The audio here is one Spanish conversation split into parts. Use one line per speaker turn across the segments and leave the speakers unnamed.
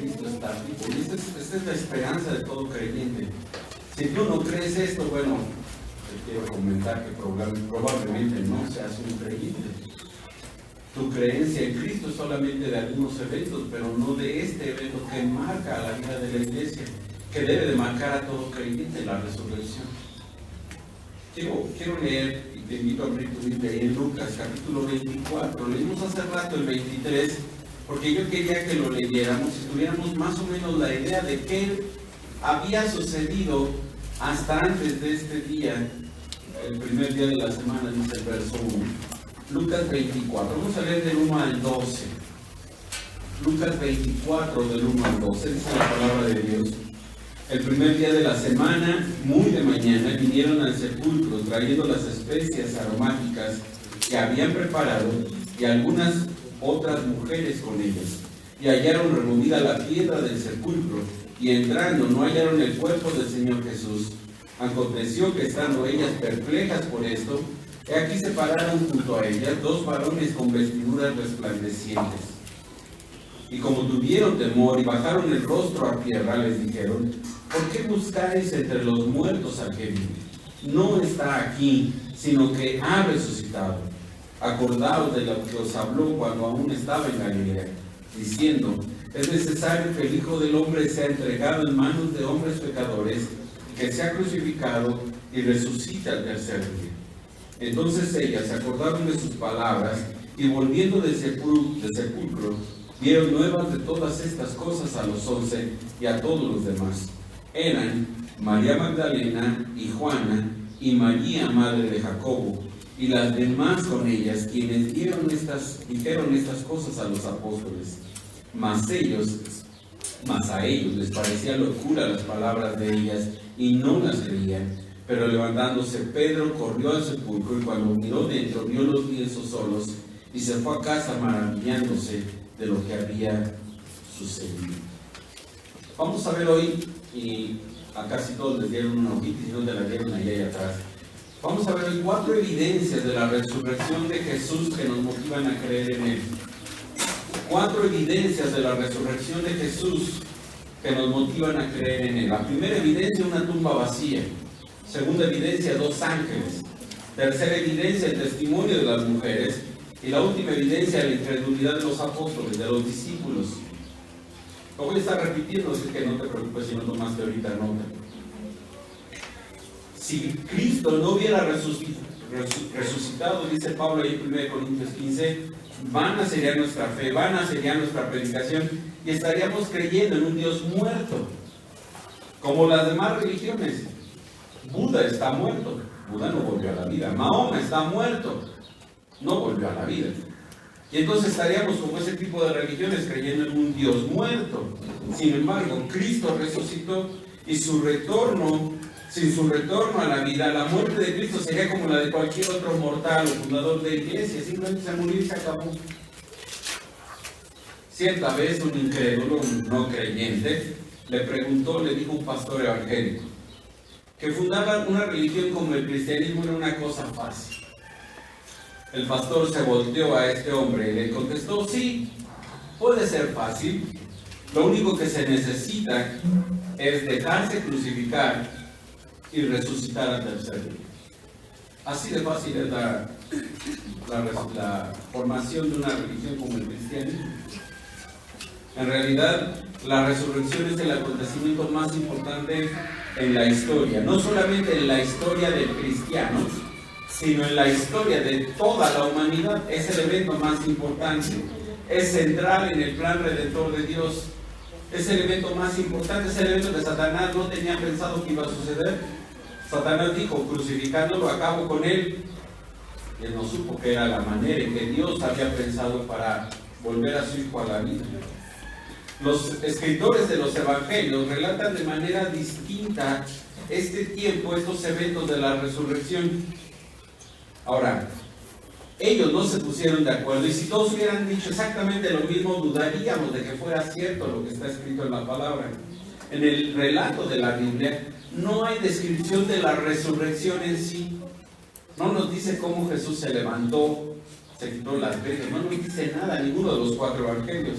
Cristo está vivo. Y esta es la esperanza de todo creyente. Si tú no crees esto, bueno, te quiero comentar que probablemente no seas un creyente. Tu creencia en Cristo es solamente de algunos eventos, pero no de este evento que marca a la vida de la iglesia, que debe de marcar a todo creyente, la resurrección. Quiero leer, y te invito a abrir tu Biblia en Lucas capítulo 24. Leímos hace rato el 23, porque yo quería que lo leyéramos y tuviéramos más o menos la idea de qué había sucedido hasta antes de este día, el primer día de la semana, dice el verso 1. Lucas 24, vamos a leer del 1 al 12. Lucas 24, del 1 al 12, dice la palabra de Dios. El primer día de la semana, muy de mañana, vinieron al sepulcro trayendo las especias aromáticas que habían preparado y algunas otras mujeres con ellas. Y hallaron removida la piedra del sepulcro, y entrando no hallaron el cuerpo del Señor Jesús. Aconteció que estando ellas perplejas por esto, he aquí se pararon junto a ellas dos varones con vestiduras resplandecientes. Y como tuvieron temor y bajaron el rostro a tierra, les dijeron: ¿por qué buscáis entre los muertos al que vive? No está aquí, sino que ha resucitado. Acordaos de lo que os habló cuando aún estaba en Galilea, diciendo: es necesario que el Hijo del Hombre sea entregado en manos de hombres pecadores, que sea crucificado y resucite al tercer día. Entonces ellas se acordaron de sus palabras, y volviendo del sepulcro, dieron nuevas de todas estas cosas a los 11 y a todos los demás. Eran María Magdalena y Juana, y María, madre de Jacobo, y las demás con ellas, quienes dijeron estas cosas a los apóstoles. Mas a ellos les parecía locura las palabras de ellas, y no las creían. Pero levantándose Pedro corrió al sepulcro, y cuando miró dentro vio los lienzos solos, y se fue a casa maravillándose de lo que había sucedido. Vamos a ver hoy, y a casi todos les dieron una hojita, y si no te la dieron allá atrás. Vamos a ver hoy 4 evidencias de la resurrección de Jesús que nos motivan a creer en Él. 4 evidencias de la resurrección de Jesús que nos motivan a creer en Él. La primera evidencia, una tumba vacía. Segunda evidencia, 2 ángeles. Tercera evidencia, el testimonio de las mujeres. Y la última evidencia, la incredulidad de los apóstoles, de los discípulos. Lo voy a estar repitiendo, así que no te preocupes si no tomaste ahorita nota. Si Cristo no hubiera resucitado, dice Pablo ahí en 1 Corintios 15, vana sería nuestra fe, vana sería nuestra predicación, y estaríamos creyendo en un Dios muerto, como las demás religiones. Buda está muerto, Buda no volvió a la vida. Mahoma está muerto, no volvió a la vida. Y entonces estaríamos como ese tipo de religiones, creyendo en un Dios muerto. Sin embargo, Cristo resucitó, y su retorno, sin su retorno a la vida, la muerte de Cristo sería como la de cualquier otro mortal o fundador de iglesia, simplemente se murió y se acabó. Cierta vez un incrédulo, un no creyente, le dijo un pastor evangélico, que fundar una religión como el cristianismo era una cosa fácil. El pastor se volteó a este hombre y le contestó: sí, puede ser fácil. Lo único que se necesita es dejarse crucificar y resucitar al tercer día. Así de fácil es la formación de una religión como el cristianismo. En realidad, la resurrección es el acontecimiento más importante en la historia, no solamente en la historia del cristiano, sino en la historia de toda la humanidad. Es el evento más importante, es central en el plan redentor de Dios, es el evento más importante, es el evento que Satanás no tenía pensado que iba a suceder. Satanás dijo: crucificándolo acabo con él. Y él no supo que era la manera en que Dios había pensado para volver a su hijo a la vida. Los escritores de los evangelios relatan de manera distinta este tiempo, estos eventos de la resurrección. Ahora, ellos no se pusieron de acuerdo, y si todos hubieran dicho exactamente lo mismo, dudaríamos de que fuera cierto lo que está escrito en la palabra. En el relato de la Biblia no hay descripción de la resurrección en sí. No nos dice cómo Jesús se levantó, se quitó las vestes, no nos dice nada, ninguno de los 4 evangelios.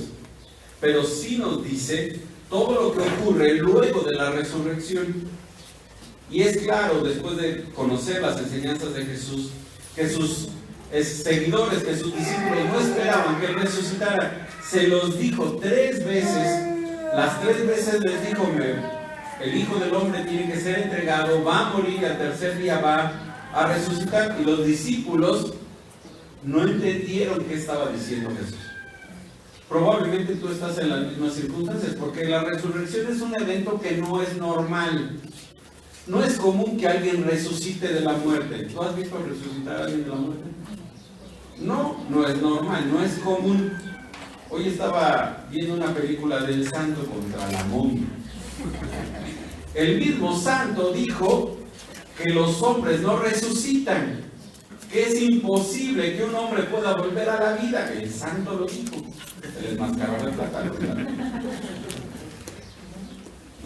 pero sí nos dice todo lo que ocurre luego de la resurrección. Y es claro, después de conocer las enseñanzas de Jesús, que sus seguidores, que sus discípulos no esperaban que Él resucitara. Se los dijo 3 veces, las 3 veces les dijo: el Hijo del Hombre tiene que ser entregado, va a morir y al tercer día va a resucitar. Y los discípulos no entendieron qué estaba diciendo Jesús. Probablemente tú estás en las mismas circunstancias, porque la resurrección es un evento que no es normal. No es común que alguien resucite de la muerte. ¿Tú has visto resucitar a alguien de la muerte? No, no es normal, no es común. Hoy estaba viendo una película del santo contra la momia. El mismo santo dijo que los hombres no resucitan, que es imposible que un hombre pueda volver a la vida. El santo lo dijo. Se les mascaró de plata.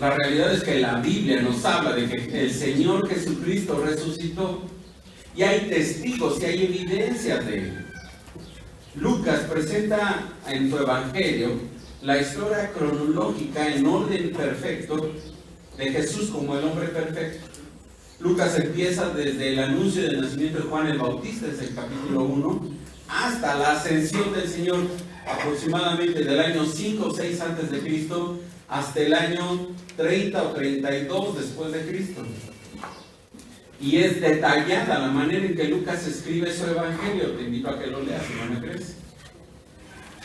La realidad es que la Biblia nos habla de que el Señor Jesucristo resucitó, y hay testigos y hay evidencias de ello. Lucas presenta en su evangelio la historia cronológica en orden perfecto de Jesús como el hombre perfecto. Lucas empieza desde el anuncio del nacimiento de Juan el Bautista, desde el capítulo 1, hasta la ascensión del Señor, aproximadamente del año 5 o 6 antes de Cristo hasta el año 30 o 32 después de Cristo. Y es detallada la manera en que Lucas escribe su evangelio. Te invito a que lo leas si no me crees.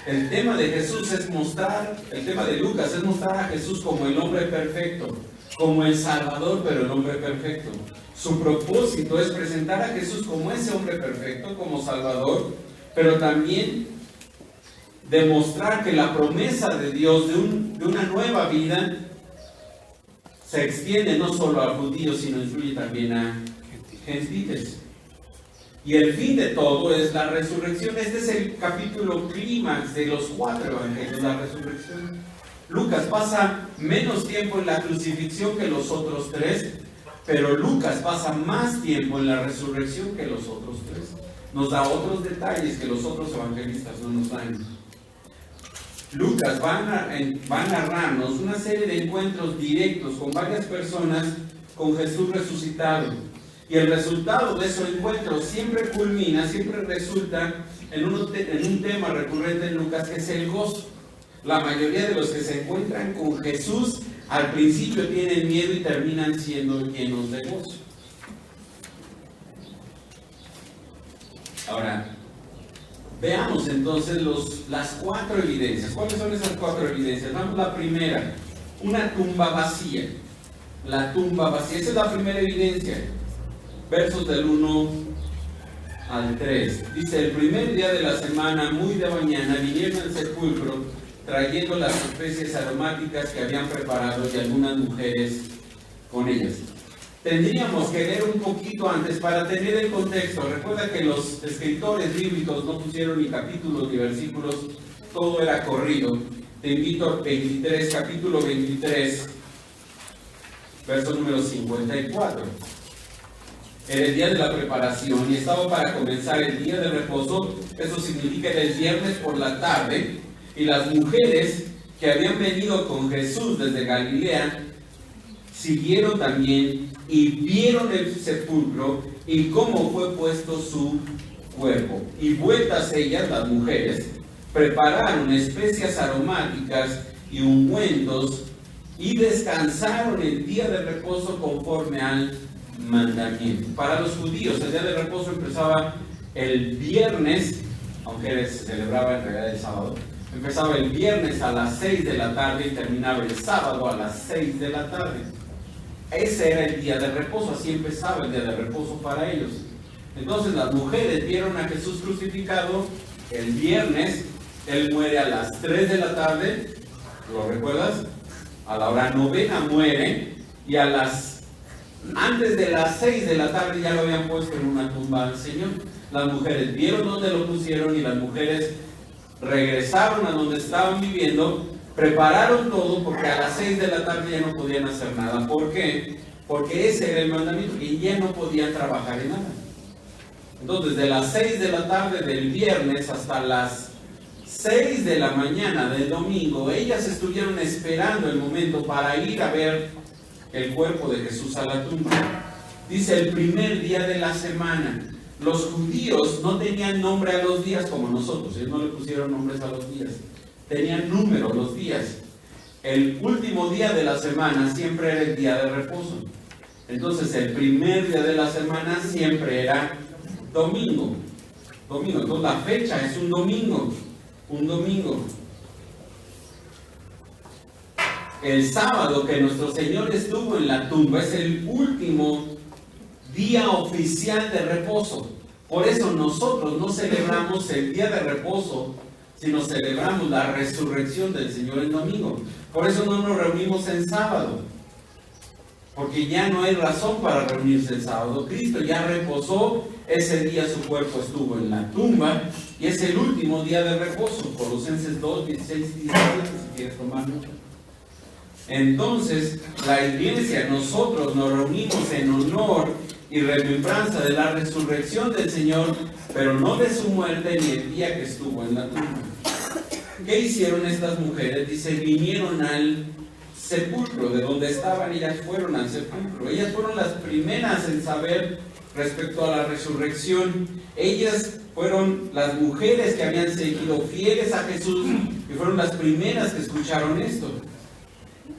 El tema de Jesús es mostrar, el tema de Lucas es mostrar a Jesús como el hombre perfecto, como el Salvador, pero el hombre perfecto. Su propósito es presentar a Jesús como ese hombre perfecto, como Salvador, pero también demostrar que la promesa de Dios de una nueva vida se extiende no solo a judíos, sino incluye también a gentiles. Y el fin de todo es la resurrección. Este es el capítulo clímax de los 4 evangelios, la resurrección. Lucas pasa menos tiempo en la crucifixión que los otros 3, pero Lucas pasa más tiempo en la resurrección que los otros 3. Nos da otros detalles que los otros evangelistas no nos dan. Lucas va a narrarnos una serie de encuentros directos con varias personas con Jesús resucitado. Y el resultado de esos encuentros siempre culmina, siempre resulta en un tema recurrente en Lucas, que es el gozo. La mayoría de los que se encuentran con Jesús al principio tienen miedo y terminan siendo llenos de gozo. Ahora, veamos entonces las 4 evidencias. ¿Cuáles son esas 4 evidencias? Vamos a la primera, una tumba vacía. La tumba vacía, esa es la primera evidencia. Versos del 1 al 3. Dice: el primer día de la semana, muy de mañana, vinieron al sepulcro trayendo las especies aromáticas que habían preparado y algunas mujeres con ellas. Tendríamos que leer un poquito antes para tener el contexto. Recuerda que los escritores bíblicos no pusieron ni capítulos ni versículos, todo era corrido. Te invito a capítulo 23, verso número 54. Era el día de la preparación y estaba para comenzar el día de reposo. Eso significa el viernes por la tarde. Y las mujeres que habían venido con Jesús desde Galilea siguieron también y vieron el sepulcro y cómo fue puesto su cuerpo. Y vueltas ellas, las mujeres, prepararon especias aromáticas y ungüentos y descansaron el día de reposo conforme al mandamiento. Para los judíos el día de reposo empezaba el viernes, aunque se celebraba en realidad el sábado. Empezaba el viernes a las 6 de la tarde y terminaba el sábado a las 6 de la tarde. Ese era el día de reposo, así empezaba el día de reposo para ellos. Entonces las mujeres vieron a Jesús crucificado el viernes. Él muere a las 3 de la tarde, ¿lo recuerdas? A la hora 9 muere, y antes de las 6 de la tarde ya lo habían puesto en una tumba al Señor. Las mujeres vieron dónde lo pusieron y las mujeres regresaron a donde estaban viviendo, prepararon todo, porque a las 6 de la tarde ya no podían hacer nada. ¿Por qué? Porque ese era el mandamiento, que ya no podían trabajar en nada. Entonces, de las 6 de la tarde del viernes hasta las 6 de la mañana del domingo, ellas estuvieron esperando el momento para ir a ver el cuerpo de Jesús a la tumba. Dice, el primer día de la semana. Los judíos no tenían nombre a los días como nosotros, ellos no le pusieron nombres a los días, tenían número los días. El último día de la semana siempre era el día de reposo. Entonces el primer día de la semana siempre era domingo. Entonces la fecha es un domingo. El sábado que nuestro Señor estuvo en la tumba es el último día oficial de reposo. Por eso nosotros no celebramos el día de reposo, sino celebramos la resurrección del Señor el domingo. Por eso no nos reunimos en sábado, porque ya no hay razón para reunirse el sábado. Cristo ya reposó, ese día su cuerpo estuvo en la tumba y es el último día de reposo. Colosenses 2, 16 y 17, si quieres tomar nota. Entonces, la iglesia, nosotros nos reunimos en honor y remembranza de la resurrección del Señor, pero no de su muerte ni el día que estuvo en la tumba. ¿Qué hicieron estas mujeres? Dice, vinieron al sepulcro, de donde estaban, ellas fueron al sepulcro. Ellas fueron las primeras en saber respecto a la resurrección. Ellas fueron las mujeres que habían seguido fieles a Jesús y fueron las primeras que escucharon esto.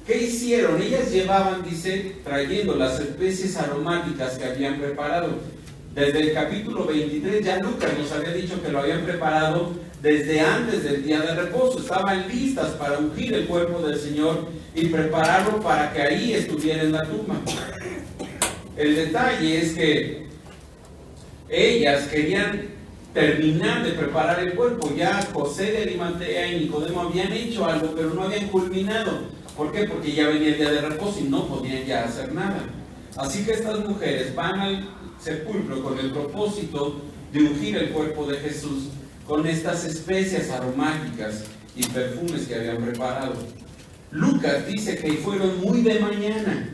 ¿Qué hicieron? Ellas llevaban, dice, trayendo las especies aromáticas que habían preparado. Desde el capítulo 23 ya Lucas nos había dicho que lo habían preparado desde antes del día de reposo. Estaban listas para ungir el cuerpo del Señor y prepararlo para que ahí estuviera en la tumba. El detalle es que ellas querían terminar de preparar el cuerpo. Ya José de Arimatea y Nicodemo habían hecho algo, pero no habían culminado. ¿Por qué? Porque ya venía el día de reposo y no podían ya hacer nada. Así que estas mujeres van al sepulcro con el propósito de ungir el cuerpo de Jesús con estas especias aromáticas y perfumes que habían preparado. Lucas dice que fueron muy de mañana,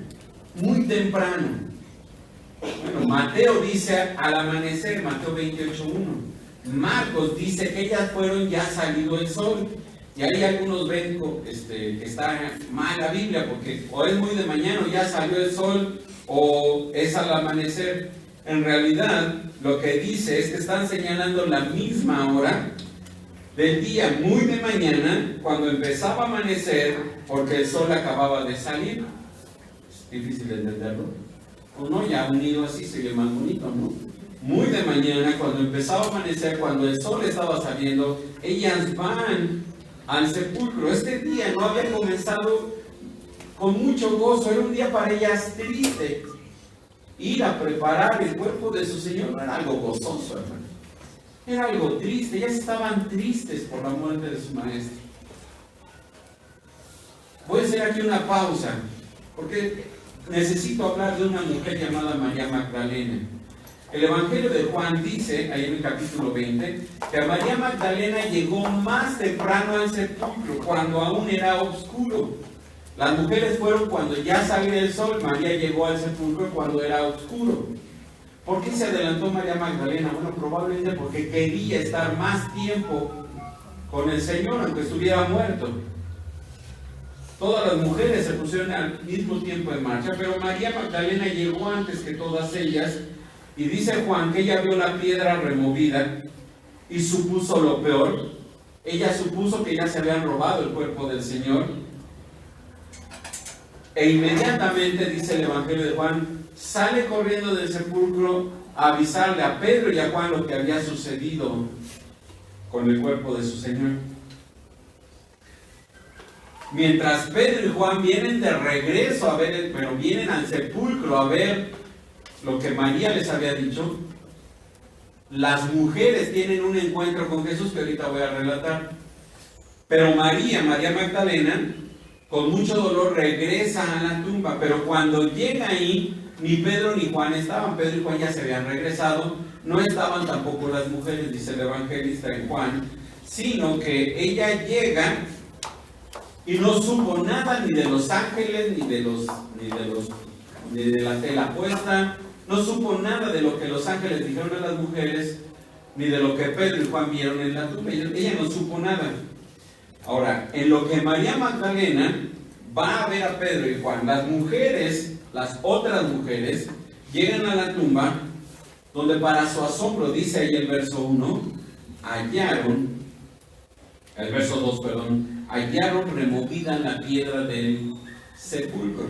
muy temprano. Bueno, Mateo dice al amanecer, Mateo 28:1. Marcos dice que ellas fueron ya salido el sol. Y ahí algunos ven que está mal la Biblia, porque o es muy de mañana o ya salió el sol, o es al amanecer. En realidad, lo que dice es que están señalando la misma hora del día, muy de mañana, cuando empezaba a amanecer, porque el sol acababa de salir. Es difícil de entenderlo. O no, ya unido así se ve más bonito, ¿no? Muy de mañana, cuando empezaba a amanecer, cuando el sol estaba saliendo, ellas van al sepulcro. Este día no había comenzado con mucho gozo, era un día para ellas triste. Ir a preparar el cuerpo de su Señor no era algo gozoso, hermano. Era algo triste, ellas estaban tristes por la muerte de su maestro. Voy a hacer aquí una pausa, porque necesito hablar de una mujer llamada María Magdalena. El Evangelio de Juan dice, ahí en el capítulo 20, que a María Magdalena llegó más temprano al sepulcro, cuando aún era oscuro. Las mujeres fueron cuando ya salía el sol, María llegó al sepulcro cuando era oscuro. ¿Por qué se adelantó María Magdalena? Bueno, probablemente porque quería estar más tiempo con el Señor, aunque estuviera muerto. Todas las mujeres se pusieron al mismo tiempo en marcha, pero María Magdalena llegó antes que todas ellas. Y dice Juan que ella vio la piedra removida y supuso lo peor. Ella supuso que ya se habían robado el cuerpo del Señor. E inmediatamente, dice el Evangelio de Juan, sale corriendo del sepulcro a avisarle a Pedro y a Juan lo que había sucedido con el cuerpo de su Señor. Mientras Pedro y Juan vienen de regreso a ver, pero vienen al sepulcro a ver lo que María les había dicho, las mujeres tienen un encuentro con Jesús que ahorita voy a relatar. Pero María Magdalena, con mucho dolor regresa a la tumba, pero cuando llega ahí, ni Pedro ni Juan estaban. Pedro y Juan ya se habían regresado, no estaban tampoco las mujeres, dice el evangelista en Juan, sino que ella llega y no supo nada ni de los ángeles, ni de la tela puesta. No supo nada de lo que los ángeles dijeron a las mujeres, ni de lo que Pedro y Juan vieron en la tumba. Ella no supo nada. Ahora, en lo que María Magdalena va a ver a Pedro y Juan, las mujeres, las otras mujeres, llegan a la tumba, donde para su asombro, dice ahí el verso 1, el verso 2, hallaron removida la piedra del sepulcro.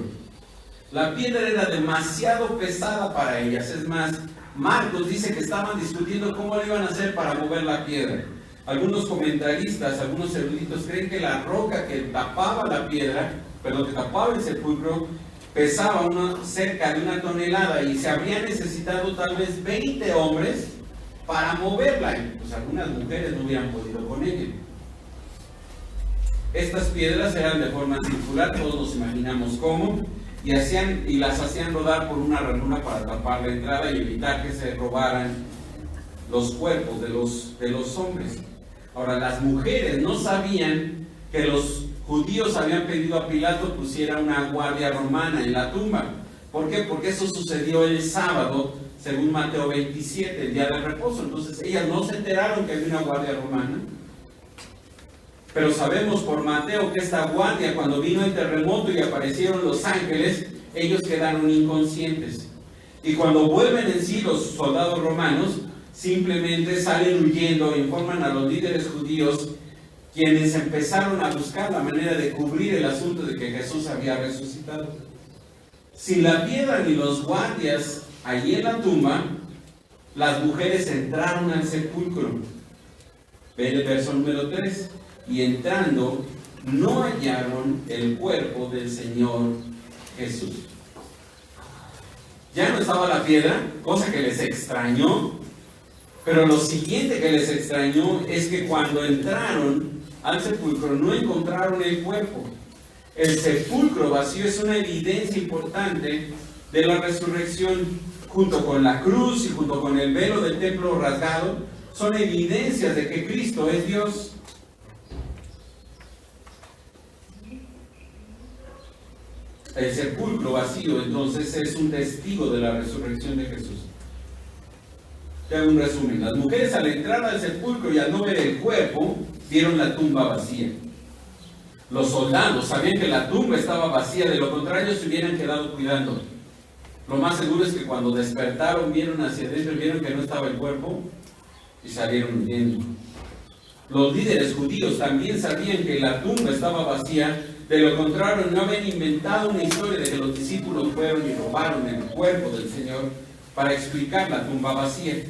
La piedra era demasiado pesada para ellas. Es más, Marcos dice que estaban discutiendo cómo le iban a hacer para mover la piedra. Algunos comentaristas, algunos eruditos creen que la roca que tapaba la piedra, que tapaba el sepulcro, pesaba cerca de 1 tonelada y se habría necesitado tal vez 20 hombres para moverla. Pues algunas mujeres no hubieran podido con ella. Estas piedras eran de forma circular, todos nos imaginamos cómo, y las hacían rodar por una ranura para tapar la entrada y evitar que se robaran los cuerpos de los hombres. Ahora, las mujeres no sabían que los judíos habían pedido a Pilato pusiera una guardia romana en la tumba. ¿Por qué? Porque eso sucedió el sábado, según Mateo 27, el día del reposo. Entonces ellas no se enteraron que había una guardia romana. Pero sabemos por Mateo que esta guardia, cuando vino el terremoto y aparecieron los ángeles, ellos quedaron inconscientes. Y cuando vuelven en sí los soldados romanos, simplemente salen huyendo e informan a los líderes judíos, quienes empezaron a buscar la manera de cubrir el asunto de que Jesús había resucitado. Sin la piedra ni los guardias allí en la tumba, las mujeres entraron al sepulcro. Ve el verso número 3. Y entrando, no hallaron el cuerpo del Señor Jesús. Ya no estaba la piedra, cosa que les extrañó, pero lo siguiente que les extrañó es que cuando entraron al sepulcro no encontraron el cuerpo. El sepulcro vacío es una evidencia importante de la resurrección, junto con la cruz y junto con el velo del templo rasgado, son evidencias de que Cristo es Dios. El sepulcro vacío, entonces, es un testigo de la resurrección de Jesús. Te hago un resumen. Las mujeres, al entrar al sepulcro y al no ver el cuerpo, vieron la tumba vacía. Los soldados sabían que la tumba estaba vacía, de lo contrario se hubieran quedado cuidando. Lo más seguro es que cuando despertaron, vieron hacia adentro, vieron que no estaba el cuerpo y salieron huyendo. Los líderes judíos también sabían que la tumba estaba vacía. De lo contrario, no habían inventado una historia de que los discípulos fueron y robaron el cuerpo del Señor para explicar la tumba vacía.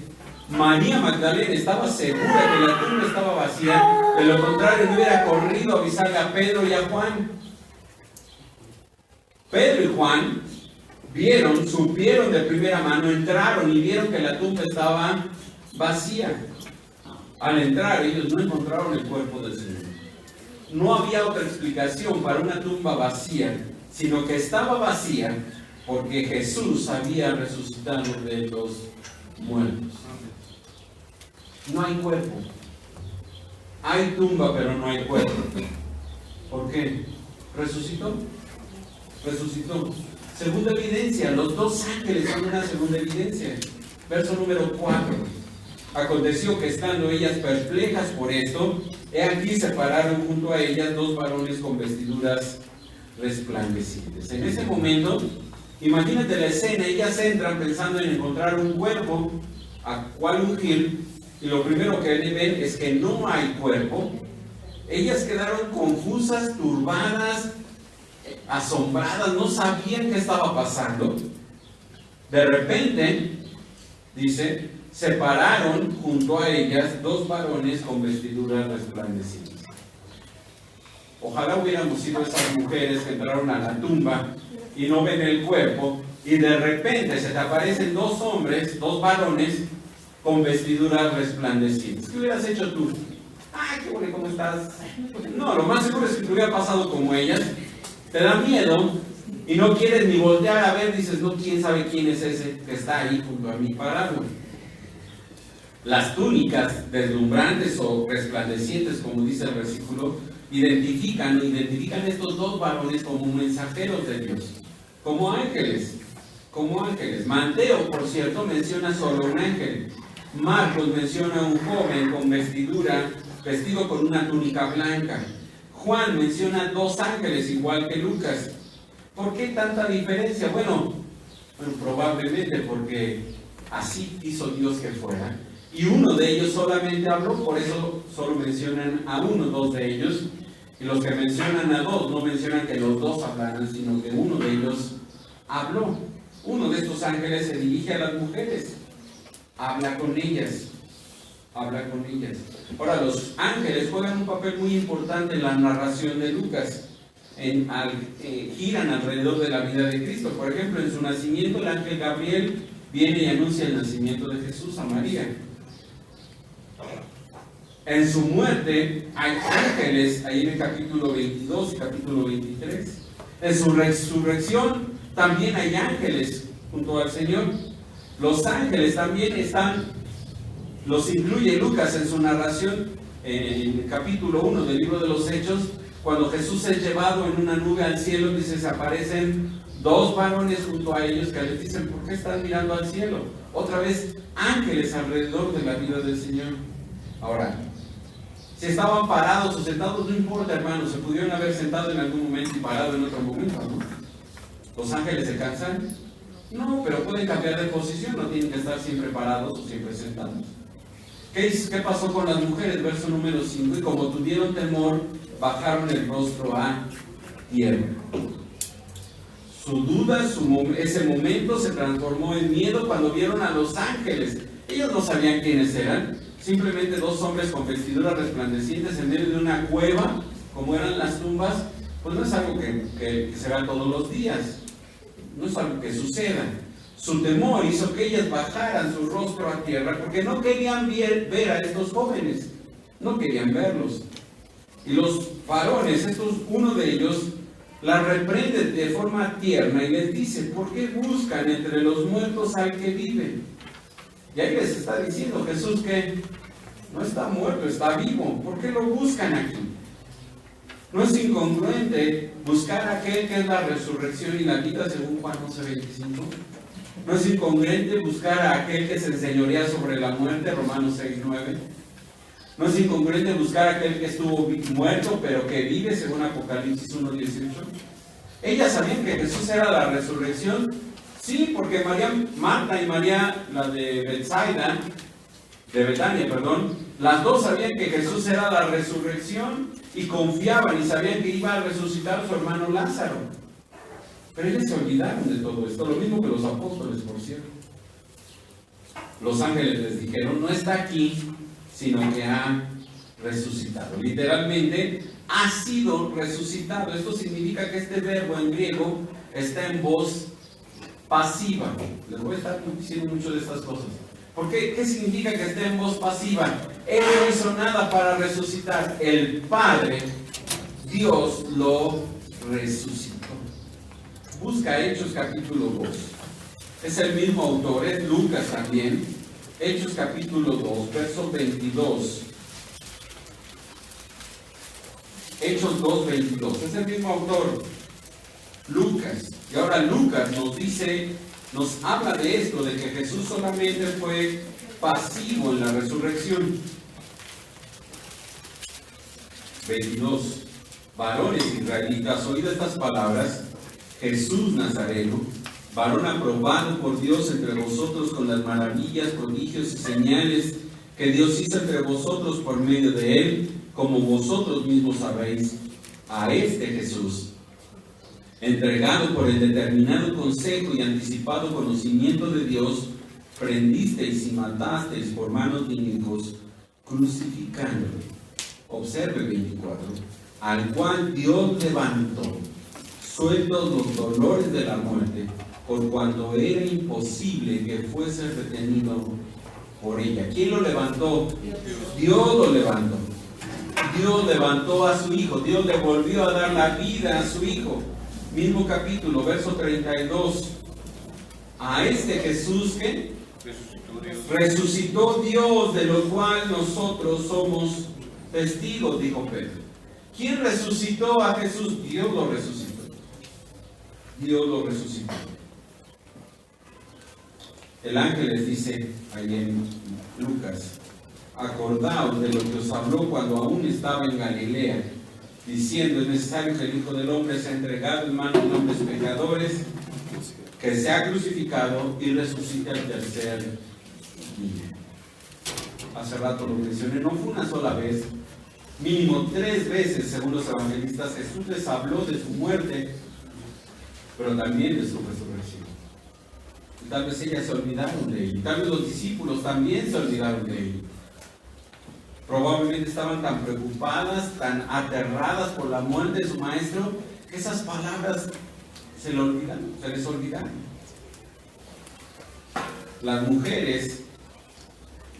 María Magdalena estaba segura que la tumba estaba vacía. De lo contrario, no hubiera corrido a avisarle a Pedro y a Juan. Pedro y Juan supieron de primera mano, entraron y vieron que la tumba estaba vacía. Al entrar, ellos no encontraron el cuerpo del Señor. No había otra explicación para una tumba vacía, sino que estaba vacía porque Jesús había resucitado de los muertos. No hay cuerpo. Hay tumba, pero no hay cuerpo. ¿Por qué? Resucitó. Segunda evidencia, los dos ángeles son una segunda evidencia. Verso número 4. Aconteció que estando ellas perplejas por esto, he aquí se pararon junto a ellas 2 varones con vestiduras resplandecientes. En ese momento, imagínate la escena, ellas entran pensando en encontrar un cuerpo a cual ungir, y lo primero que ven es que no hay cuerpo. Ellas quedaron confusas, turbadas, asombradas, no sabían qué estaba pasando. De repente, dice, se pararon junto a ellas 2 varones con vestiduras resplandecientes. Ojalá hubiéramos sido esas mujeres que entraron a la tumba y no ven el cuerpo, y de repente se te aparecen 2 hombres, 2 varones con vestiduras resplandecientes. ¿Qué hubieras hecho tú? Ay, qué bueno, ¿cómo estás? No, lo más seguro es que te hubiera pasado como ellas. Te da miedo y no quieres ni voltear a ver, dices, no, quién sabe quién es ese que está ahí junto a mí parado. Las túnicas deslumbrantes o resplandecientes, como dice el versículo, identifican estos 2 varones como mensajeros de Dios, como ángeles. Mateo, por cierto, menciona solo un ángel. Marcos menciona a un joven con vestido con una túnica blanca. Juan menciona 2 ángeles, igual que Lucas. ¿Por qué tanta diferencia? Bueno, probablemente porque así quiso Dios que fuera. Y uno de ellos solamente habló, por eso solo mencionan a 2 de ellos. Y los que mencionan a 2 no mencionan que los 2 hablaran, sino que uno de ellos habló. Uno de estos ángeles se dirige a las mujeres, habla con ellas. Ahora, los ángeles juegan un papel muy importante en la narración de Lucas. Giran alrededor de la vida de Cristo. Por ejemplo, en su nacimiento, el ángel Gabriel viene y anuncia el nacimiento de Jesús a María. En su muerte hay ángeles, ahí en el capítulo 22 y capítulo 23. En su resurrección también hay ángeles junto al Señor. Los ángeles también los incluye Lucas en su narración, en el capítulo 1 del libro de los Hechos. Cuando Jesús es llevado en una nube al cielo, dice, se aparecen 2 varones junto a ellos que les dicen, ¿por qué están mirando al cielo? Otra vez, ángeles alrededor de la vida del Señor. Ahora, si estaban parados o sentados, no importa, hermanos, se pudieron haber sentado en algún momento y parado en otro momento, ¿no? ¿Los ángeles se cansan? No, pero pueden cambiar de posición, no tienen que estar siempre parados o siempre sentados. ¿Qué pasó con las mujeres? Verso número 5, y como tuvieron temor, bajaron el rostro a tierra. Su duda, ese momento se transformó en miedo cuando vieron a los ángeles. Ellos no sabían quiénes eran, simplemente 2 hombres con vestiduras resplandecientes en medio de una cueva, como eran las tumbas. Pues no es algo que se vea todos los días, no es algo que suceda. Su temor hizo que ellas bajaran su rostro a tierra porque no querían ver a estos jóvenes, no querían verlos. Y los varones, uno de ellos, la reprende de forma tierna y les dice, ¿por qué buscan entre los muertos al que vive? Y ahí les está diciendo Jesús que no está muerto, está vivo. ¿Por qué lo buscan aquí? ¿No es incongruente buscar a aquel que es la resurrección y la vida, según Juan 11:25? ¿No es incongruente buscar a aquel que se enseñorea sobre la muerte, Romanos 6:9? ¿No es incongruente buscar a aquel que estuvo muerto pero que vive, según Apocalipsis 1:18? Ellas sabían que Jesús era la resurrección, sí, porque Marta y María, la de Betania, las 2 sabían que Jesús era la resurrección y confiaban y sabían que iba a resucitar a su hermano Lázaro. Pero ellos se olvidaron de todo esto, lo mismo que los apóstoles, por cierto. Los ángeles les dijeron, no está aquí, sino que ha resucitado. Literalmente, ha sido resucitado. Esto significa que este verbo en griego está en voz pasiva. Les voy a estar diciendo mucho de estas cosas. ¿Por qué? ¿Qué significa que esté en voz pasiva? Él no hizo nada para resucitar. El Padre, Dios, lo resucitó. Busca Hechos capítulo 2. Es el mismo autor, es Lucas también. Hechos capítulo 2, verso 22. Hechos 2, 22. Es el mismo autor, Lucas. Y ahora Lucas nos habla de esto, de que Jesús solamente fue pasivo en la resurrección. 22. Varones israelitas, oíd estas palabras: Jesús Nazareno, varón aprobado por Dios entre vosotros con las maravillas, prodigios y señales que Dios hizo entre vosotros por medio de él, como vosotros mismos sabéis. A este Jesús, entregado por el determinado consejo y anticipado conocimiento de Dios, prendisteis y matasteis por manos de inicuos, crucificándole. Observe 24. Al cual Dios levantó, sueltos los dolores de la muerte, por cuanto era imposible que fuese retenido por ella. ¿Quién lo levantó? Dios lo levantó. Dios levantó a su Hijo. Dios le volvió a dar la vida a su Hijo. Mismo capítulo, verso 32. A este Jesús que resucitó Dios, de lo cual nosotros somos testigos, dijo Pedro. ¿Quién resucitó a Jesús? Dios lo resucitó. Dios lo resucitó. el ángel les dice ahí en Lucas: acordaos de lo que os habló cuando aún estaba en Galilea, diciendo: es necesario que el Hijo del Hombre sea entregado en manos de hombres pecadores, que sea crucificado y resucite al tercer día. Hace rato lo mencioné, no fue una sola vez, mínimo 3 veces, según los evangelistas, Jesús les habló de su muerte, pero también de su resurrección. Y tal vez ellas se olvidaron de él, tal vez los discípulos también se olvidaron de él. Probablemente estaban tan preocupadas, tan aterradas por la muerte de su maestro, que esas palabras se les olvidaron. Las mujeres,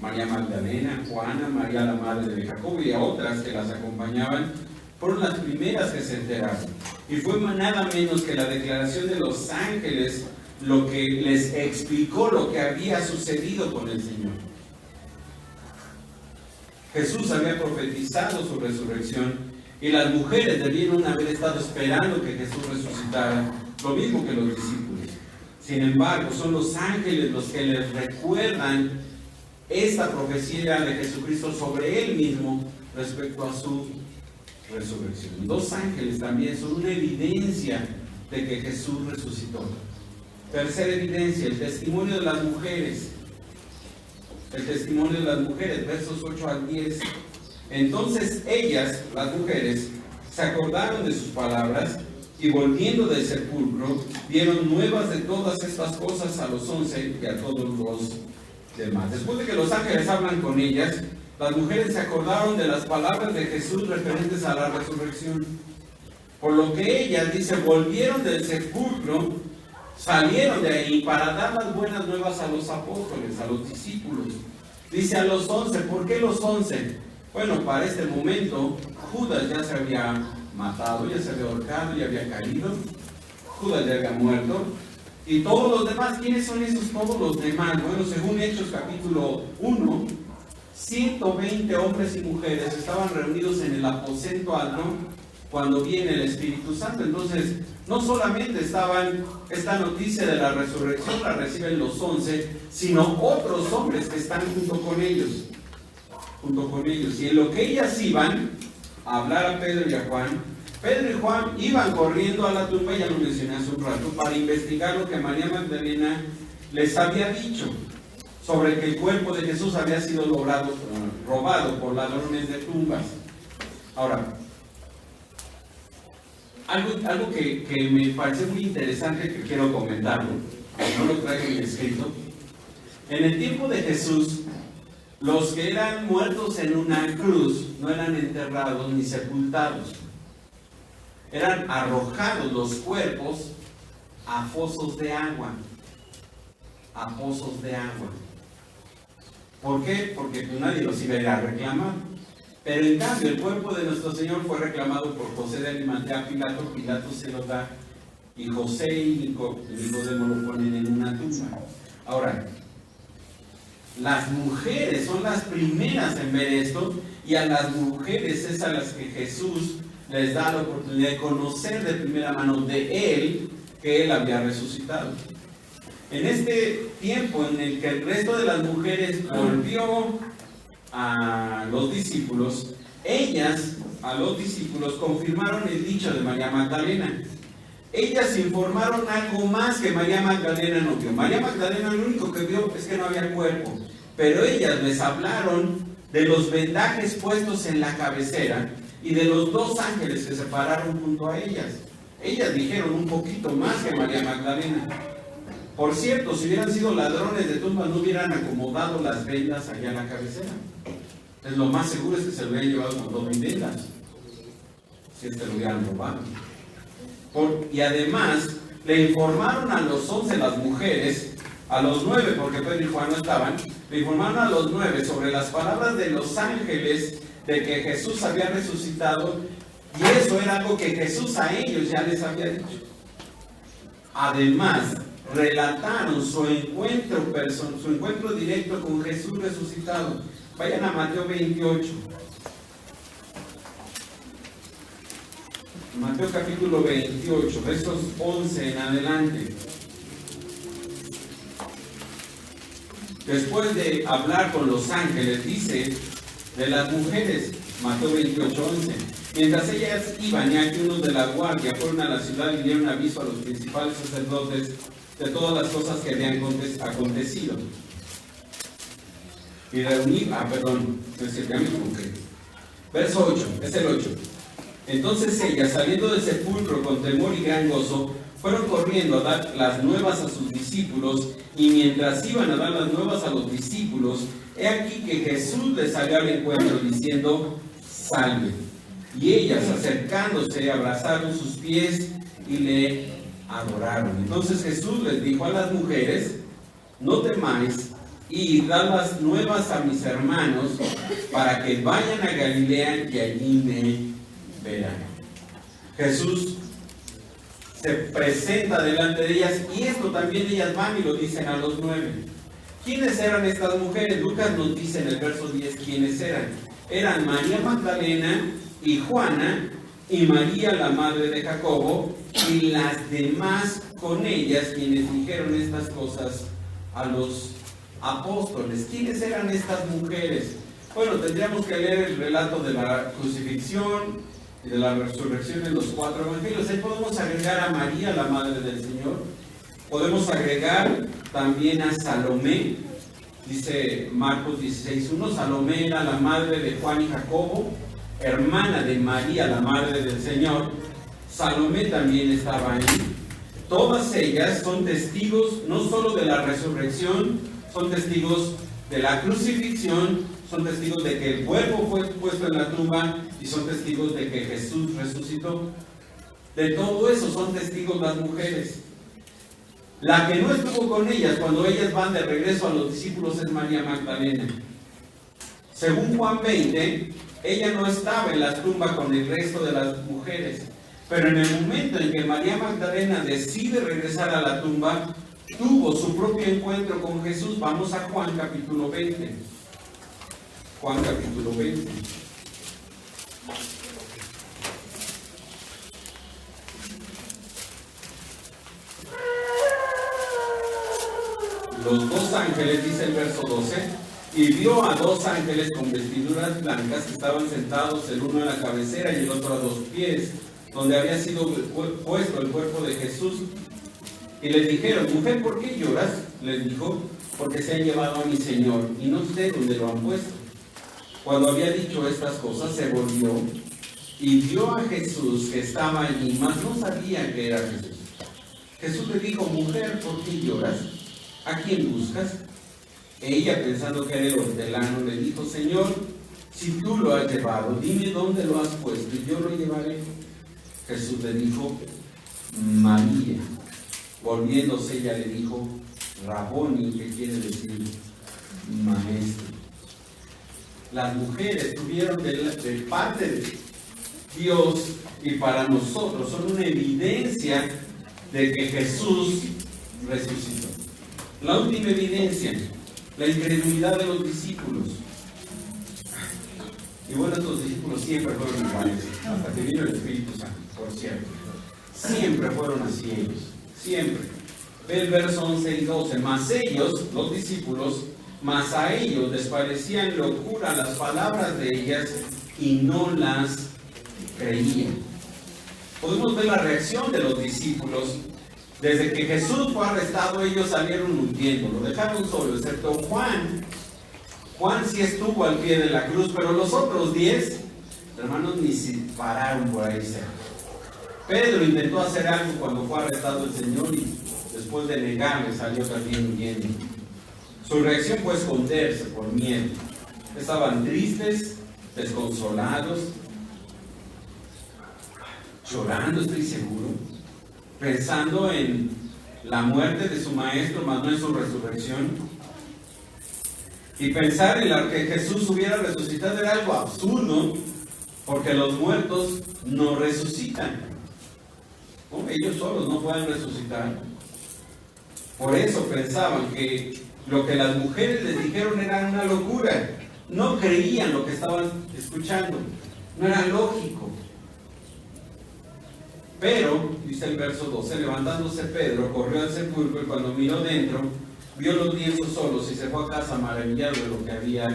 María Magdalena, Juana, María la madre de Jacobo y a otras que las acompañaban, fueron las primeras que se enteraron. Y fue nada menos que la declaración de los ángeles lo que les explicó lo que había sucedido con el Señor. Jesús había profetizado su resurrección y las mujeres debieron haber estado esperando que Jesús resucitara, lo mismo que los discípulos. Sin embargo, son los ángeles los que les recuerdan esta profecía de Jesucristo sobre Él mismo respecto a su resurrección. 2 ángeles también son una evidencia de que Jesús resucitó. Tercera evidencia, el testimonio de las mujeres. El testimonio de las mujeres, versos 8 al 10. Entonces ellas, las mujeres, se acordaron de sus palabras y volviendo del sepulcro, dieron nuevas de todas estas cosas a los 11 y a todos los demás. Después de que los ángeles hablan con ellas, las mujeres se acordaron de las palabras de Jesús referentes a la resurrección. Por lo que ellas, dice, volvieron del sepulcro, salieron de ahí para dar las buenas nuevas a los apóstoles, a los discípulos. Dice a los 11, ¿por qué los 11? Bueno, para este momento, Judas ya se había matado, ya se había ahorcado, ya había caído, Judas ya había muerto. Y todos los demás, ¿quiénes son esos todos los demás? Bueno, según Hechos capítulo 1, 120 hombres y mujeres estaban reunidos en el aposento alto cuando viene el Espíritu Santo. Entonces, no solamente estaban, esta noticia de la resurrección la reciben los 11, sino otros hombres que están junto con ellos. Y en lo que ellas iban a hablar a Pedro y a Juan, Pedro y Juan iban corriendo a la tumba, ya lo mencioné hace un rato, para investigar lo que María Magdalena les había dicho sobre que el cuerpo de Jesús había sido robado por ladrones de tumbas. Ahora, algo que me parece muy interesante que quiero comentarlo, no lo traigo en escrito. En el tiempo de Jesús, los que eran muertos en una cruz no eran enterrados ni sepultados. Eran arrojados los cuerpos a pozos de agua. A pozos de agua. ¿Por qué? Porque nadie los iba a ir a reclamar. Pero en cambio el cuerpo de nuestro Señor fue reclamado por José de Arimatea a Pilato. Pilato se lo da y José y Nicodemo lo ponen en una tumba. Ahora, las mujeres son las primeras en ver esto, y a las mujeres es a las que Jesús les da la oportunidad de conocer de primera mano de Él que Él había resucitado. En este tiempo en el que el resto de las mujeres volvió a los discípulos, ellas a los discípulos confirmaron el dicho de María Magdalena. Ellas informaron algo más que María Magdalena no vio. María Magdalena lo único que vio es que no había cuerpo, pero ellas les hablaron de los vendajes puestos en la cabecera y de los 2 ángeles que se pararon junto a ellas. Ellas dijeron un poquito más que María Magdalena. Por cierto, si hubieran sido ladrones de tumbas, no hubieran acomodado las vendas allá en la cabecera. Entonces, lo más seguro es que se lo hubieran llevado con todo en vendas, si es que lo hubieran robado. Y además, le informaron a los 11 las mujeres, a los 9, porque Pedro y Juan no estaban, le informaron a los 9 sobre las palabras de los ángeles de que Jesús había resucitado, y eso era algo que Jesús a ellos ya les había dicho. Además, relataron su encuentro directo con Jesús resucitado. Vayan a Mateo 28. Mateo capítulo 28, versos 11 en adelante. después de hablar con los ángeles, dice de las mujeres, Mateo 28:11. Mientras ellas iban, y aquí unos de la guardia fueron a la ciudad y dieron aviso a los principales sacerdotes de todas las cosas que habían acontecido. Y reuní, verso 8, es el 8. Entonces ellas, saliendo del sepulcro con temor y gran gozo, fueron corriendo a dar las nuevas a sus discípulos, y mientras iban a dar las nuevas a los discípulos, he aquí que Jesús les salió al encuentro diciendo: salve. Y ellas, acercándose, abrazaron sus pies y le adoraron. Entonces Jesús les dijo a las mujeres: no temáis, y dad las nuevas a mis hermanos, para que vayan a Galilea y allí me verán. Jesús se presenta delante de ellas, y esto también ellas van y lo dicen a los 9. ¿Quiénes eran estas mujeres? Lucas nos dice en el verso 10 quiénes eran. Eran María Magdalena y Juana, y María, la madre de Jacobo, y las demás con ellas, quienes dijeron estas cosas a los apóstoles. ¿Quiénes eran estas mujeres? Bueno, tendríamos que leer el relato de la crucifixión y de la resurrección en los 4 evangelios. Ahí podemos agregar a María, la madre del Señor. Podemos agregar también a Salomé. Dice Marcos 16:1, Salomé era la madre de Juan y Jacobo, hermana de María, la madre del Señor. Salomé también estaba ahí. Todas ellas son testigos no solo de la resurrección, son testigos de la crucifixión, son testigos de que el cuerpo fue puesto en la tumba, y son testigos de que Jesús resucitó. De todo eso son testigos las mujeres. La que no estuvo con ellas cuando ellas van de regreso a los discípulos es María Magdalena. Según Juan 20, ella no estaba en la tumba con el resto de las mujeres, pero en el momento en que María Magdalena decide regresar a la tumba, tuvo su propio encuentro con Jesús. Vamos a Juan capítulo 20. Juan capítulo 20. Los 2 ángeles, dice el verso 12, y vio a 2 ángeles con vestiduras blancas que estaban sentados, el uno a la cabecera y el otro a 2 pies, donde había sido puesto el cuerpo de Jesús. Y les dijeron: mujer, ¿por qué lloras? Les dijo: porque se han llevado a mi Señor, y no sé dónde lo han puesto. Cuando había dicho estas cosas, se volvió y vio a Jesús que estaba allí, mas no sabía que era Jesús. Jesús le dijo: mujer, ¿por qué lloras? ¿A quién buscas? Ella, pensando que era el hortelano, le dijo: Señor, si tú lo has llevado, dime dónde lo has puesto y yo lo llevaré. Jesús le dijo: María. Volviéndose, ella le dijo: Raboni, que quiere decir maestro. Las mujeres tuvieron de parte de Dios y para nosotros son una evidencia de que Jesús resucitó. La última evidencia, la incredulidad de los discípulos. Y bueno, estos discípulos siempre fueron iguales, hasta que vino el Espíritu Santo, por cierto. Siempre fueron así ellos, siempre. Ve el verso 11 y 12. Mas ellos, los discípulos, mas a ellos les parecían locura las palabras de ellas y no las creían. Podemos ver la reacción de los discípulos. Desde que Jesús fue arrestado, ellos salieron huyendo, lo dejaron solo, excepto Juan. Juan sí estuvo al pie de la cruz, pero los otros 10 hermanos ni se pararon por ahí cerca. Pedro intentó hacer algo cuando fue arrestado el Señor y después de negarle salió también huyendo. Su reacción fue esconderse por miedo. Estaban tristes, desconsolados, llorando, estoy seguro, pensando en la muerte de su maestro, mas no en su resurrección. Y pensar en la que Jesús hubiera resucitado era algo absurdo, porque los muertos no resucitan. ¿No? Ellos solos no pueden resucitar. Por eso pensaban que lo que las mujeres les dijeron era una locura. No creían lo que estaban escuchando. No era lógico. Pero, dice el verso 12, levantándose Pedro, corrió al sepulcro y cuando miró dentro, vio los lienzos solos y se fue a casa maravillado de lo que había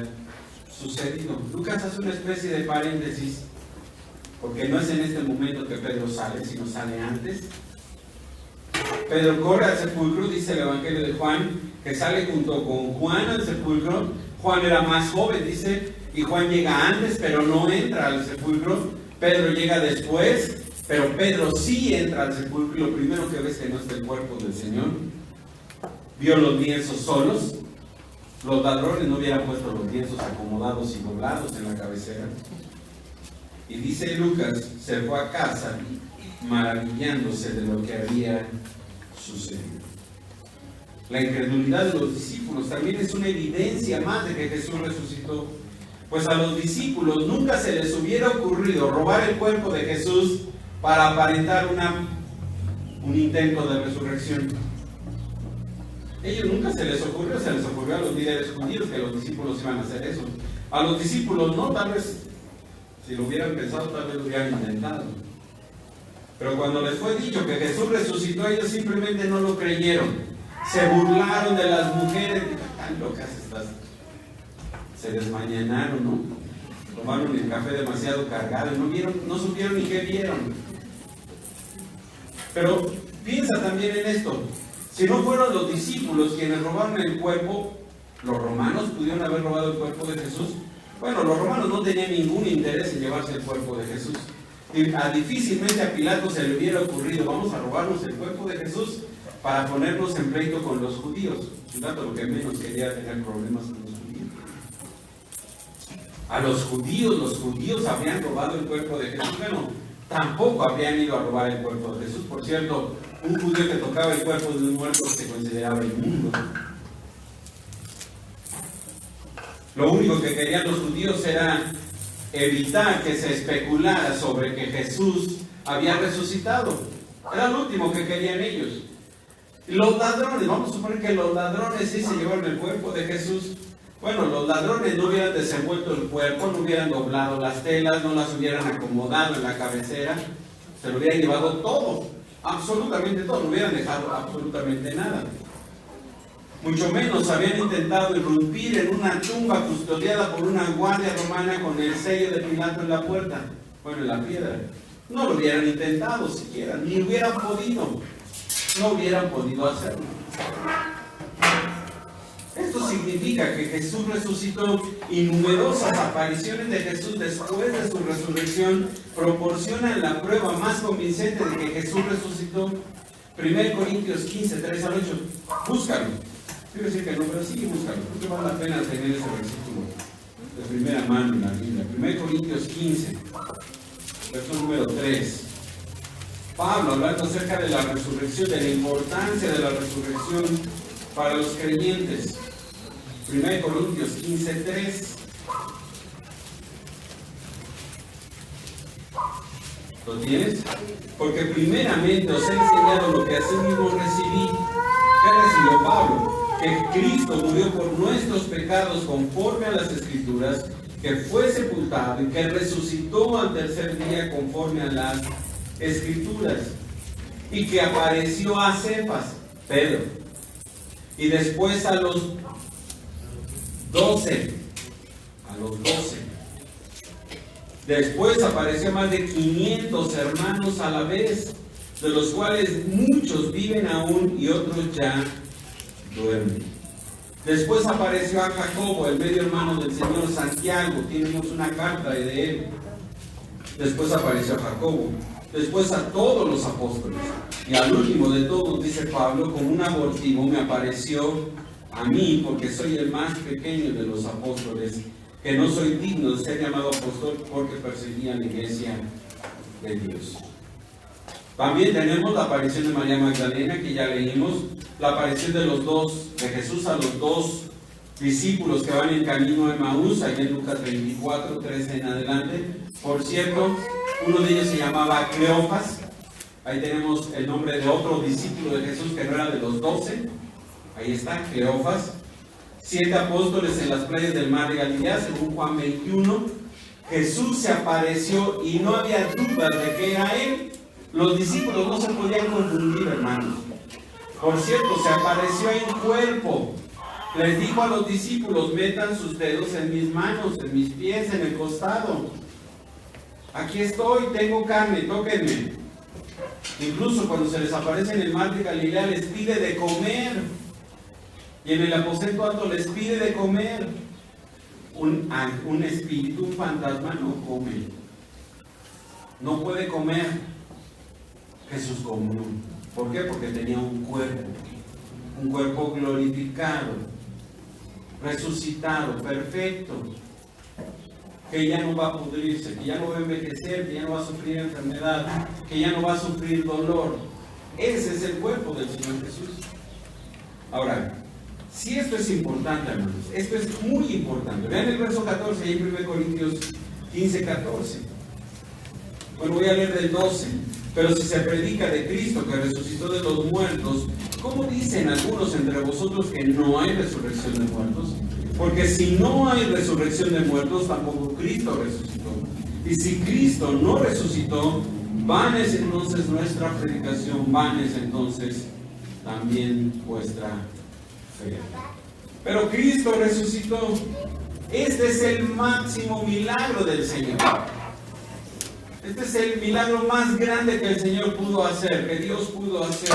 sucedido. Lucas hace una especie de paréntesis, porque no es en este momento que Pedro sale, sino sale antes. Pedro corre al sepulcro, dice el Evangelio de Juan, que sale junto con Juan al sepulcro. Juan era más joven, dice, y Juan llega antes, pero no entra al sepulcro. Pedro llega después, pero Pedro sí entra al sepulcro. Lo primero que ves que no está el cuerpo del Señor. Vio los lienzos solos. Los ladrones no hubieran puesto los lienzos acomodados y doblados en la cabecera. Y dice Lucas, se fue a casa maravillándose de lo que había sucedido. La incredulidad de los discípulos también es una evidencia más de que Jesús resucitó. Pues a los discípulos nunca se les hubiera ocurrido robar el cuerpo de Jesús para aparentar un intento de resurrección. Ellos nunca se les ocurrió a los líderes judíos que los discípulos iban a hacer eso. A los discípulos no, tal vez, si lo hubieran pensado, tal vez lo hubieran intentado. Pero cuando les fue dicho que Jesús resucitó, ellos simplemente no lo creyeron. Se burlaron de las mujeres. Tan locas estas. Se desmañanaron, ¿no? Tomaron el café demasiado cargado y no supieron ni qué vieron. Pero piensa también en esto. Si no fueron los discípulos quienes robaron el cuerpo, los romanos pudieron haber robado el cuerpo de Jesús. Bueno, los romanos no tenían ningún interés en llevarse el cuerpo de Jesús. Y difícilmente a Pilato se le hubiera ocurrido, vamos a robarnos el cuerpo de Jesús para ponernos en pleito con los judíos. Pilato lo que menos quería tener problemas con los judíos. A los judíos habrían robado el cuerpo de Jesús. Bueno, tampoco habrían ido a robar el cuerpo de Jesús. Por cierto, un judío que tocaba el cuerpo de un muerto se consideraba inmundo. Lo único que querían los judíos era evitar que se especulara sobre que Jesús había resucitado. Era lo último que querían ellos. Los ladrones, vamos a suponer que los ladrones sí se llevaron el cuerpo de Jesús. Bueno, los ladrones no hubieran desenvuelto el cuerpo, no hubieran doblado las telas, no las hubieran acomodado en la cabecera, se lo hubieran llevado todo, absolutamente todo, no hubieran dejado absolutamente nada. Mucho menos habían intentado irrumpir en una tumba custodiada por una guardia romana con el sello de Pilato en la puerta, bueno, en la piedra. No lo hubieran intentado siquiera, ni hubieran podido, no hubieran podido hacerlo. Esto significa que Jesús resucitó y numerosas apariciones de Jesús después de su resurrección proporcionan la prueba más convincente de que Jesús resucitó. 1 Corintios 15, 3 al 8. Búscalo. Quiero decir que no, pero sí búscalo, porque vale la pena tener ese versículo de primera mano en la Biblia. 1 Corintios 15, verso número 3. Pablo hablando acerca de la resurrección, de la importancia de la resurrección para los creyentes. 1 Corintios 15, 3. ¿Lo tienes? Porque primeramente os he enseñado lo que asimismo recibí. ¿Qué recibió Pablo? Que Cristo murió por nuestros pecados conforme a las Escrituras, que fue sepultado y que resucitó al tercer día conforme a las Escrituras, y que apareció a Cefas, Pedro, y después a los 12. Después apareció a más de 500 hermanos a la vez, de los cuales muchos viven aún y otros ya duermen. Después apareció a Jacobo, el medio hermano del Señor, Santiago, tenemos una carta de él. Después apareció a Jacobo, después a todos los apóstoles, y al último de todos, dice Pablo, como un abortivo me apareció a mí, porque soy el más pequeño de los apóstoles, que no soy digno de ser llamado apóstol porque perseguía la iglesia de Dios. También tenemos la aparición de María Magdalena, que ya leímos, la aparición de Jesús a los dos discípulos que van en camino a Emaús, ahí en Lucas 24, 13 en adelante. Por cierto, uno de ellos se llamaba Cleofas. Ahí tenemos el nombre de otro discípulo de Jesús que no era de los 12. Ahí está, Cleofas. 7 apóstoles en las playas del mar de Galilea, según Juan 21. Jesús se apareció y no había dudas de que era Él. Los discípulos no se podían confundir, hermanos. Por cierto, se apareció en cuerpo. Les dijo a los discípulos, metan sus dedos en mis manos, en mis pies, en el costado. Aquí estoy, tengo carne, tóquenme. Incluso cuando se les aparece en el mar de Galilea, les pide de comer. Y en el aposento alto les pide de comer. Un espíritu, un fantasma no come. No puede comer. Jesús comió. ¿Por qué? Porque tenía un cuerpo glorificado, resucitado, perfecto, que ya no va a pudrirse, que ya no va a envejecer, que ya no va a sufrir enfermedad, que ya no va a sufrir dolor. Ese es el cuerpo del Señor Jesús. Ahora, si esto es importante, hermanos, esto es muy importante. Vean el verso 14, ahí en 1 Corintios 15, 14. Bueno, voy a leer del 12. Pero si se predica de Cristo que resucitó de los muertos, ¿cómo dicen algunos entre vosotros que no hay resurrección de muertos? Porque si no hay resurrección de muertos, tampoco Cristo resucitó. Y si Cristo no resucitó, vana es entonces nuestra predicación, vana es entonces también vuestra fe. Pero Cristo resucitó. Este es el máximo milagro del Señor. Este es el milagro más grande que el Señor pudo hacer, que Dios pudo hacer.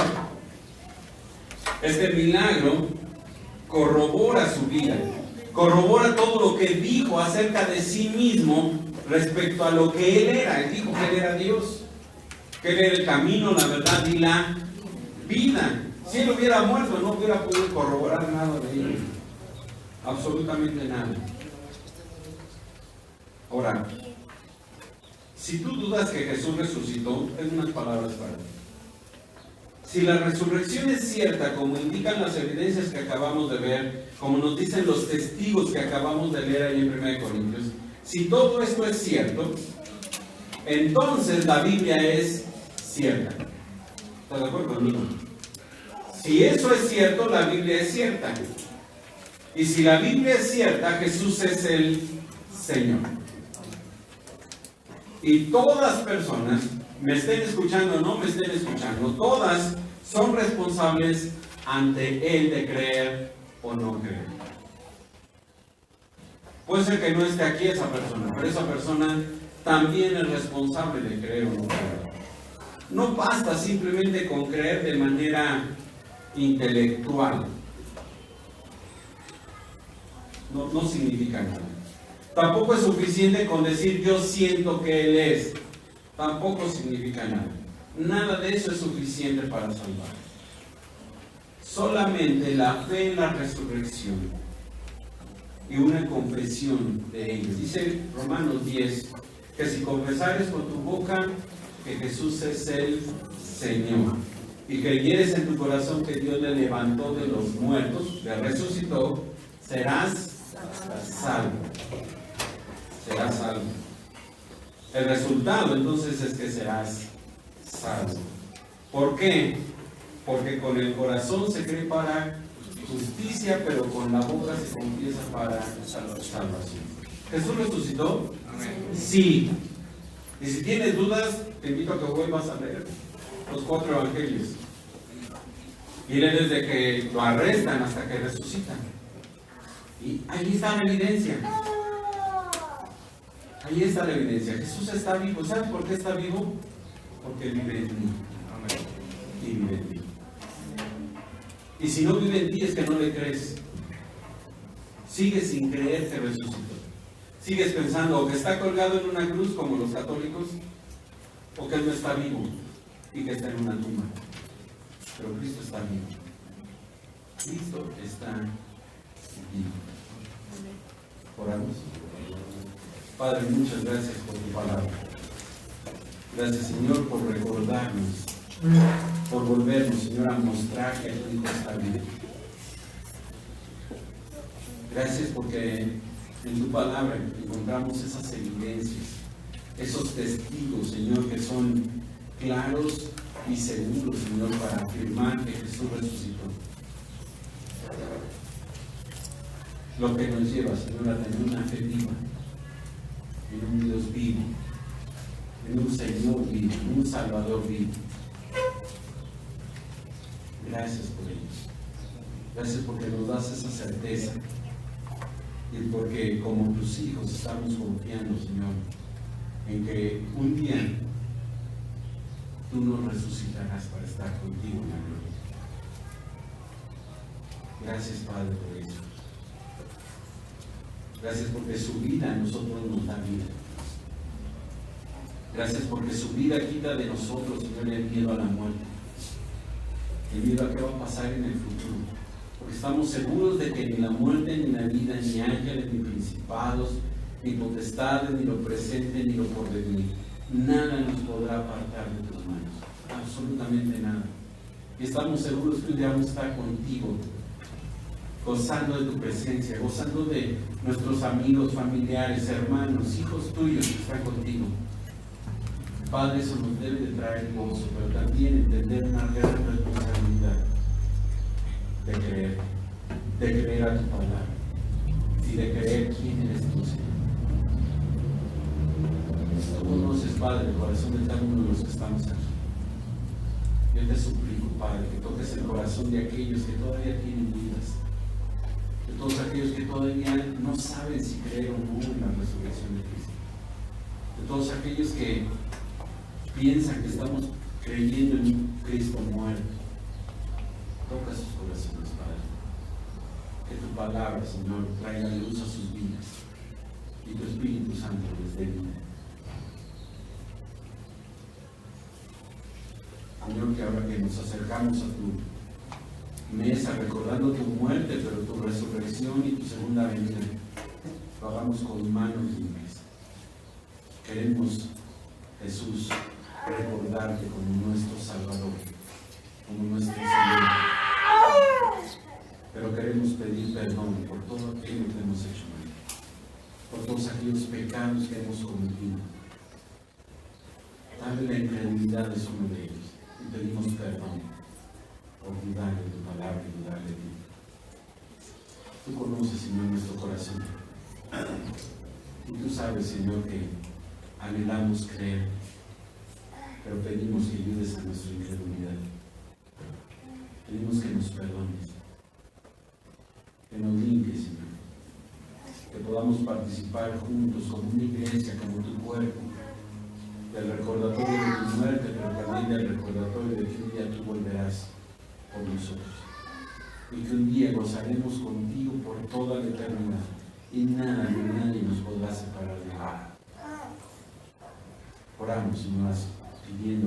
Este milagro corrobora su vida, corrobora todo lo que dijo acerca de sí mismo respecto a lo que Él era. Él dijo que Él era Dios, que Él era el camino, la verdad y la vida. Si Él hubiera muerto, no hubiera podido corroborar nada de Él, absolutamente nada. Ahora, si tú dudas que Jesús resucitó, tengo unas palabras para ti. Si la resurrección es cierta, como indican las evidencias que acabamos de ver, como nos dicen los testigos que acabamos de leer ahí en 1 Corintios, si todo esto es cierto, entonces la Biblia es cierta. ¿Estás de acuerdo conmigo? Si eso es cierto, la Biblia es cierta. Y si la Biblia es cierta, Jesús es el Señor. Y todas las personas, me estén escuchando o no me estén escuchando, todas son responsables ante Él de creer o no creer. Puede ser que no esté aquí esa persona, pero esa persona también es responsable de creer o no creer. No basta simplemente con creer de manera intelectual. No significa nada. Tampoco es suficiente con decir yo siento que Él es. Tampoco significa nada. Nada de eso es suficiente para salvar. Solamente la fe en la resurrección y una confesión de ellos. Dice Romanos 10 que si confesares con tu boca que Jesús es el Señor y creyeres en tu corazón que Dios le levantó de los muertos, le resucitó, serás salvo. Serás salvo. El resultado entonces es que serás salvo. ¿Por qué? Porque con el corazón se cree para justicia, pero con la boca se confiesa para salvación. ¿Jesús resucitó? Sí. Y si tienes dudas, te invito a que vuelvas a leer los 4 evangelios. Y lee desde que lo arrestan hasta que resucitan. Y ahí está la evidencia. Ahí está la evidencia. Jesús está vivo. ¿Sabes por qué está vivo? Porque vive en mí. Y vive en mí. Y si no vive en ti es que no le crees. Sigues sin creer que resucitó. Sigues pensando o que está colgado en una cruz como los católicos, o que Él no está vivo y que está en una tumba. Pero Cristo está vivo. Cristo está vivo. Oramos. Padre, muchas gracias por tu palabra. Gracias, Señor, por recordarnos, por volvernos, Señor, a mostrar que tu Hijo está vivo. Gracias porque en tu palabra encontramos esas evidencias, esos testigos, Señor, que son claros y seguros, Señor, para afirmar que Jesús resucitó. Lo que nos lleva, Señor, a tener una fe viva, en un Dios vivo, en un Señor vivo, en un Salvador vivo. gracias por ellos. Gracias porque nos das esa certeza y porque como tus hijos estamos confiando, Señor, en que un día tú nos resucitarás para estar contigo en la gloria. Gracias, Padre, por eso. Gracias porque su vida a nosotros nos da vida. Gracias porque su vida quita de nosotros, Señor, el miedo a la muerte, el miedo a qué va a pasar en el futuro. Porque estamos seguros de que ni la muerte, ni la vida, ni ángeles, ni principados, ni potestades, ni lo presente, ni lo porvenir, nada nos podrá apartar de tus manos. Absolutamente nada. Y estamos seguros que un día vamos a estar contigo, gozando de tu presencia, gozando de nuestros amigos, familiares, hermanos, hijos tuyos que están contigo. Padre, eso nos debe de traer gozo, pero también entender una gran responsabilidad de creer a tu palabra y de creer quién eres tú, Señor. Tú conoces, Padre, el corazón de cada uno de los que estamos aquí. Yo te suplico, Padre, que toques el corazón de aquellos que todavía tienen dudas, de todos aquellos que todavía no saben si creer o no en la resurrección de Cristo, de todos aquellos que piensan que estamos creyendo en un Cristo muerto. Toca sus corazones, Padre. Que tu palabra, Señor, traiga luz a sus vidas y tu Espíritu Santo les dé vida. Señor, que ahora que nos acercamos a tu mesa recordando tu muerte, pero tu resurrección y tu segunda venida, lo hagamos con manos limpias. Queremos, Jesús, recordarte como nuestro Salvador, como nuestro Señor, pero queremos pedir perdón por todo aquello que hemos hecho mal, por todos aquellos pecados que hemos cometido. Tal vez la incredulidad es uno de ellos y pedimos perdón por dudar de tu palabra y dudar de ti. Tú conoces, Señor, nuestro corazón y tú sabes, Señor, que anhelamos creer, pero pedimos que ayudes a nuestra incredulidad. Pedimos que nos perdones, que nos limpies, Señor, que podamos participar juntos como una iglesia, como tu cuerpo, del recordatorio de tu muerte, pero también del recordatorio de que un día tú volverás por nosotros y que un día gozaremos contigo por toda la eternidad y nada ni nadie nos podrá separar de ti. Oramos, Señor, pidiendo